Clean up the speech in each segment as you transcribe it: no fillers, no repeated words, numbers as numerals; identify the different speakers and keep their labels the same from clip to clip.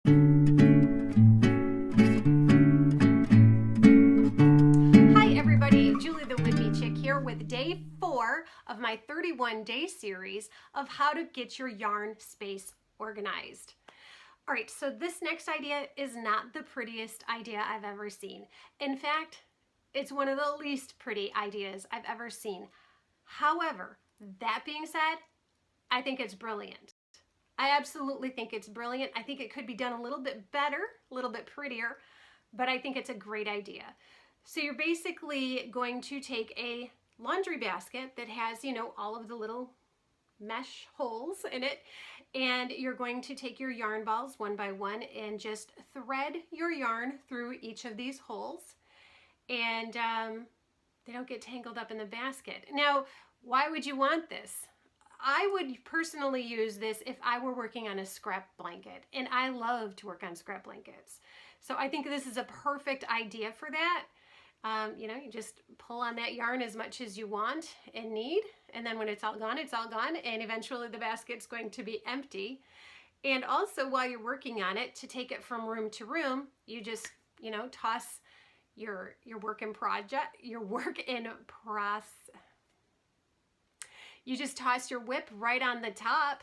Speaker 1: Hi everybody, Julie the Would Be Chick here with day 4 of my 31-day series of how to get your yarn space organized. All right, so this next idea is not the prettiest idea I've ever seen. In fact, it's one of the least pretty ideas I've ever seen. However, that being said, I think it's brilliant. I absolutely think it's brilliant. I think it could be done a little bit better, a little bit prettier, but I think it's a great idea. So you're basically going to take a laundry basket that has, all of the little mesh holes in it, and you're going to take your yarn balls one by one and just thread your yarn through each of these holes, and they don't get tangled up in the basket. Now, why would you want this? I would personally use this if I were working on a scrap blanket, and I love to work on scrap blankets. So I think this is a perfect idea for that. You just pull on that yarn as much as you want and need, and then when it's all gone, and eventually the basket's going to be empty. And also, while you're working on it, to take it from room to room, you just, toss your work in process. You just toss your whip right on the top,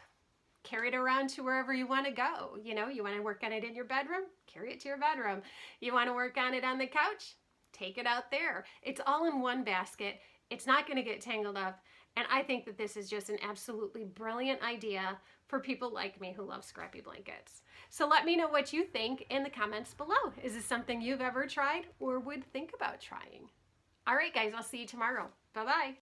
Speaker 1: carry it around to wherever you want to go. You want to work on it in your bedroom, carry it to your bedroom. You want to work on it on the couch, take it out there. It's all in one basket. It's not going to get tangled up. And I think that this is just an absolutely brilliant idea for people like me who love scrappy blankets. So let me know what you think in the comments below. Is this something you've ever tried or would think about trying? All right, guys, I'll see you tomorrow. Bye-bye.